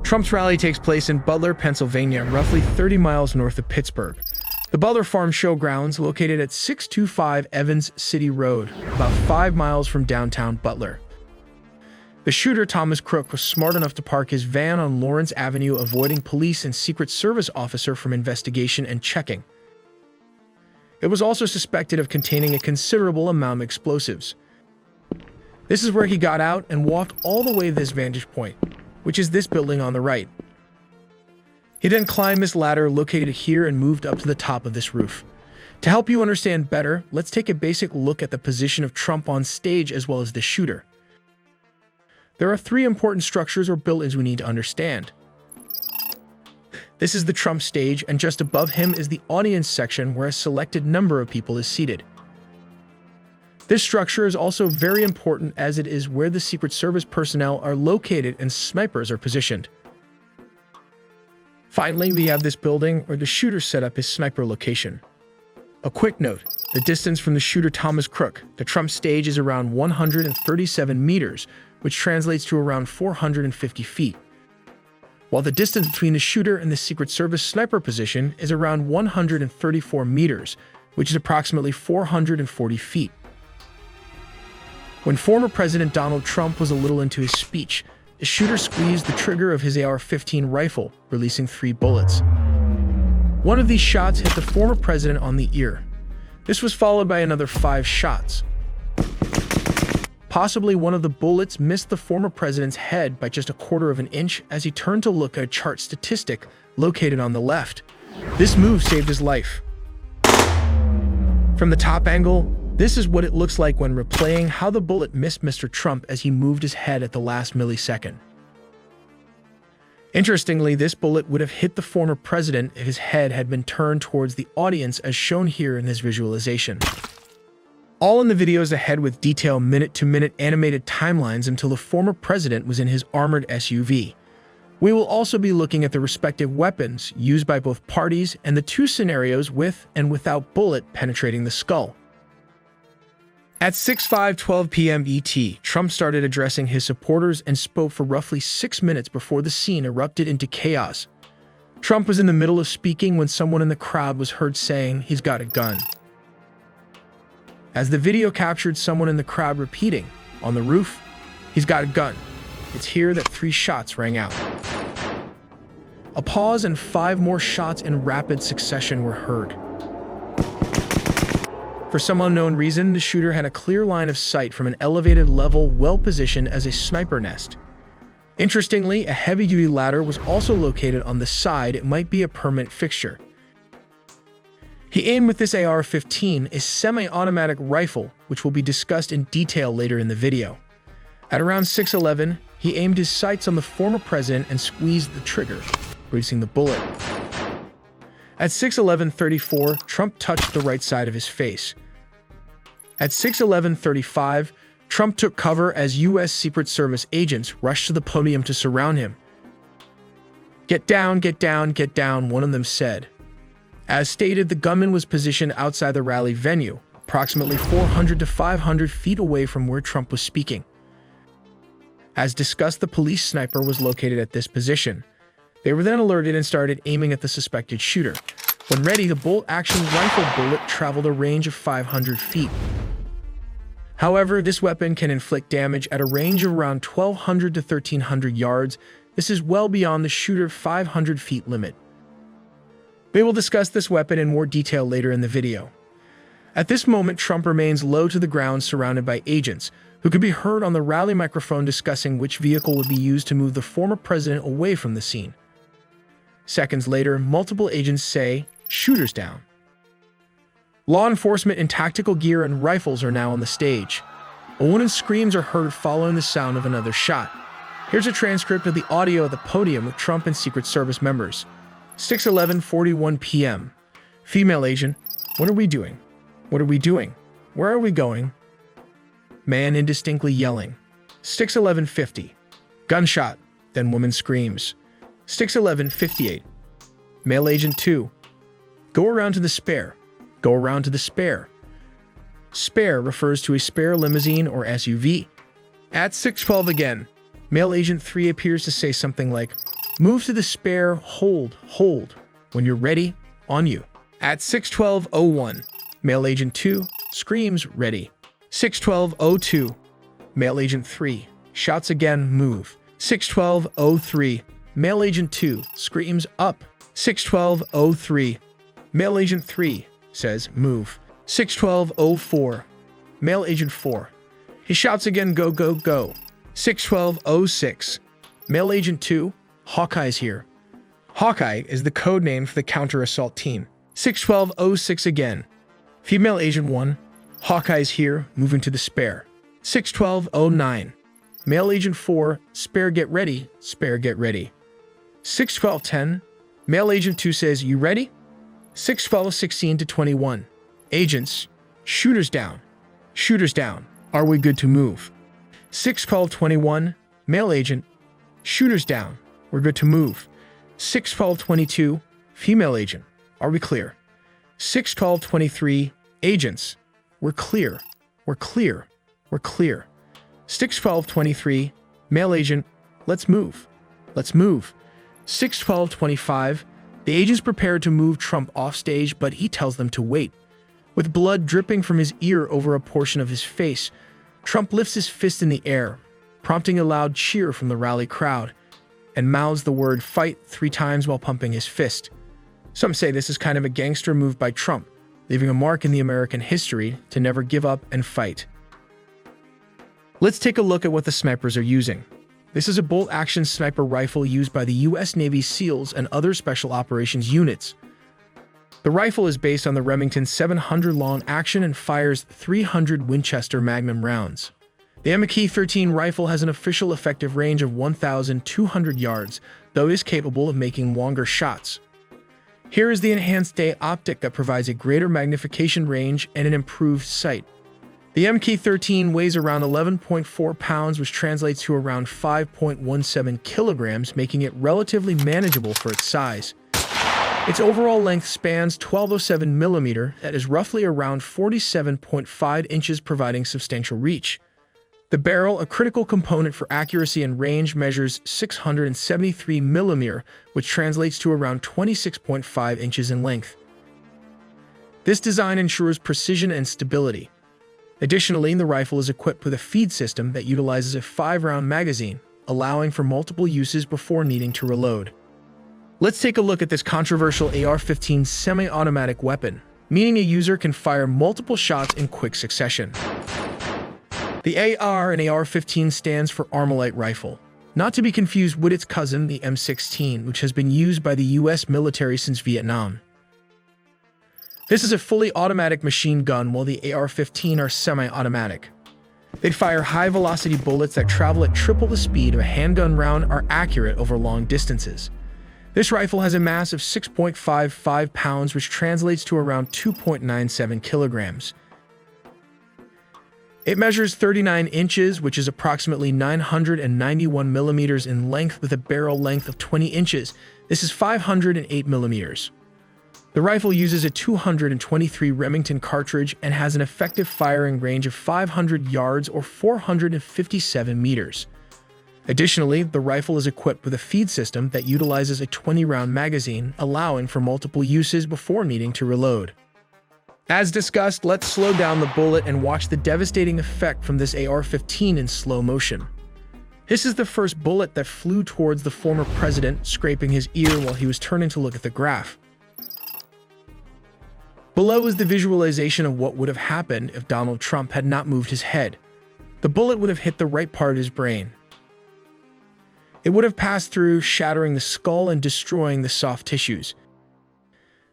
Trump's rally takes place in Butler, Pennsylvania, roughly 30 miles north of Pittsburgh. The Butler Farm Showgrounds, located at 625 Evans City Road, about 5 miles from downtown Butler. The shooter, Thomas Crook, was smart enough to park his van on Lawrence Avenue, avoiding police and Secret Service officer from investigation and checking. It was also suspected of containing a considerable amount of explosives. This is where he got out and walked all the way to this vantage point, which is this building on the right. He then climbed this ladder located here and moved up to the top of this roof. To help you understand better, let's take a basic look at the position of Trump on stage as well as the shooter. There are 3 important structures or buildings we need to understand. This is the Trump stage, and just above him is the audience section where a selected number of people is seated. This structure is also very important as it is where the Secret Service personnel are located and snipers are positioned. Finally, we have this building where the shooter set up his sniper location. A quick note, the distance from the shooter Thomas Crook to Trump stage is around 137 meters, which translates to around 450 feet. While the distance between the shooter and the Secret Service sniper position is around 134 meters, which is approximately 440 feet. When former President Donald Trump was a little into his speech, the shooter squeezed the trigger of his AR-15 rifle, releasing 3 bullets. One of these shots hit the former president on the ear. This was followed by another 5 shots. Possibly one of the bullets missed the former president's head by just a quarter of an inch as he turned to look at a chart statistic located on the left. This move saved his life. From the top angle, this is what it looks like when replaying how the bullet missed Mr. Trump as he moved his head at the last millisecond. Interestingly, this bullet would have hit the former president if his head had been turned towards the audience as shown here in this visualization. All in the videos ahead with detailed minute-to-minute animated timelines until the former president was in his armored SUV. We will also be looking at the respective weapons used by both parties and the 2 scenarios with and without bullet penetrating the skull. At 6:12 p.m. ET, Trump started addressing his supporters and spoke for roughly 6 minutes before the scene erupted into chaos. Trump was in the middle of speaking when someone in the crowd was heard saying, "He's got a gun." As the video captured someone in the crowd repeating, on the roof, "He's got a gun." It's here that 3 shots rang out. A pause and 5 more shots in rapid succession were heard. For some unknown reason, the shooter had a clear line of sight from an elevated level well-positioned as a sniper nest. Interestingly, a heavy-duty ladder was also located on the side. It might be a permanent fixture. He aimed with this AR-15, a semi-automatic rifle, which will be discussed in detail later in the video. At around 6:11, he aimed his sights on the former president and squeezed the trigger, releasing the bullet. At 6:11:34, Trump touched the right side of his face. At 6:11:35, Trump took cover as U.S. Secret Service agents rushed to the podium to surround him. "Get down, get down, get down," one of them said. As stated, the gunman was positioned outside the rally venue, approximately 400 to 500 feet away from where Trump was speaking. As discussed, the police sniper was located at this position. They were then alerted and started aiming at the suspected shooter. When ready, the bolt-action rifle bullet traveled a range of 500 feet. However, this weapon can inflict damage at a range of around 1,200 to 1,300 yards. This is well beyond the shooter's 500 feet limit. We will discuss this weapon in more detail later in the video. At this moment, Trump remains low to the ground surrounded by agents, who could be heard on the rally microphone discussing which vehicle would be used to move the former president away from the scene. Seconds later, multiple agents say, "Shooters down." Law enforcement in tactical gear and rifles are now on the stage. A woman's screams are heard following the sound of another shot. Here's a transcript of the audio at the podium with Trump and Secret Service members. 6:11:41 p.m. Female agent, "What are we doing? What are we doing? Where are we going?" Man indistinctly yelling. 6:11:50. Gunshot, then woman screams. 6:11:58. Male agent 2. "Go around to the spare. Go around to the spare." Spare refers to a spare limousine or SUV. At 6:12 again, male agent 3 appears to say something like, Move to the spare, hold. When you're ready, on you. At 6:12:01, Male Agent 2 screams, ready. 6:12:02, Male Agent 3 shouts again, move. 6:12:03, Male Agent 2 screams, up. 6:12:03, Male Agent 3 says, move. 6:12:04, Male Agent 4. He shouts again, go, go, go. 6:12:06, Male Agent 2, Hawkeye's here. Hawkeye is the code name for the counter-assault team. 6:12:06 again. Female Agent 1, Hawkeye's here, moving to the spare. 6:12:09. Male Agent 4, spare get ready, spare get ready. 6:12:10. Male Agent 2 says, you ready? 6:12:16 to 21. Agents, shooters down. Shooters down. Are we good to move? 6:12:21. Male Agent, shooters down. We're good to move. 6:12:22. Female Agent, are we clear? 6:12:23. Agents, we're clear. We're clear. We're clear. 6:12:23. Male Agent, let's move. Let's move. 6:12:25. The agents prepare to move Trump off stage, but he tells them to wait. With blood dripping from his ear over a portion of his face, Trump lifts his fist in the air, prompting a loud cheer from the rally crowd, and mouths the word fight 3 times while pumping his fist. Some say this is kind of a gangster move by Trump, leaving a mark in the American history to never give up and fight. Let's take a look at what the snipers are using. This is a bolt-action sniper rifle used by the U.S. Navy SEALs and other special operations units. The rifle is based on the Remington 700 long-action and fires 300 Winchester Magnum rounds. The MK-13 rifle has an official effective range of 1,200 yards, though it is capable of making longer shots. Here is the enhanced day optic that provides a greater magnification range and an improved sight. The MK-13 weighs around 11.4 pounds, which translates to around 5.17 kilograms, making it relatively manageable for its size. Its overall length spans 1207 millimeter, that is roughly around 47.5 inches, providing substantial reach. The barrel, a critical component for accuracy and range, measures 673 millimeter, which translates to around 26.5 inches in length. This design ensures precision and stability. Additionally, the rifle is equipped with a feed system that utilizes a 5-round magazine, allowing for multiple uses before needing to reload. Let's take a look at this controversial AR-15 semi-automatic weapon, meaning a user can fire multiple shots in quick succession. The AR in AR-15 stands for Armalite rifle, not to be confused with its cousin, the M16, which has been used by the U.S. military since Vietnam. This is a fully automatic machine gun, while the AR-15 are semi-automatic. They fire high-velocity bullets that travel at triple the speed of a handgun round, are accurate over long distances. This rifle has a mass of 6.55 pounds, which translates to around 2.97 kilograms. It measures 39 inches, which is approximately 991 millimeters in length, with a barrel length of 20 inches. This is 508 millimeters. The rifle uses a 223 Remington cartridge and has an effective firing range of 500 yards or 457 meters. Additionally, the rifle is equipped with a feed system that utilizes a 20-round magazine, allowing for multiple uses before needing to reload. As discussed, let's slow down the bullet and watch the devastating effect from this AR-15 in slow motion. This is the first bullet that flew towards the former president, scraping his ear while he was turning to look at the graph. Below is the visualization of what would have happened if Donald Trump had not moved his head. The bullet would have hit the right part of his brain. It would have passed through, shattering the skull and destroying the soft tissues.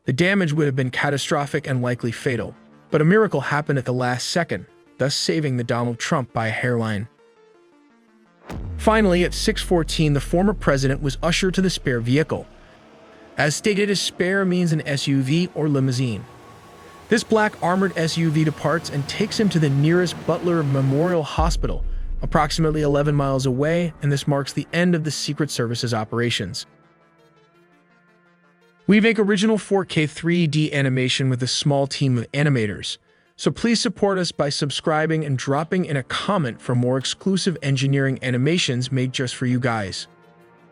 The damage would have been catastrophic and likely fatal, but a miracle happened at the last second, thus saving the Donald Trump by a hairline. Finally, at 6:14, the former president was ushered to the spare vehicle. As stated, a spare means an SUV or limousine. This black armored SUV departs and takes him to the nearest Butler Memorial Hospital, approximately 11 miles away, and this marks the end of the Secret Service's operations. We make original 4K 3D animation with a small team of animators, so please support us by subscribing and dropping in a comment for more exclusive engineering animations made just for you guys.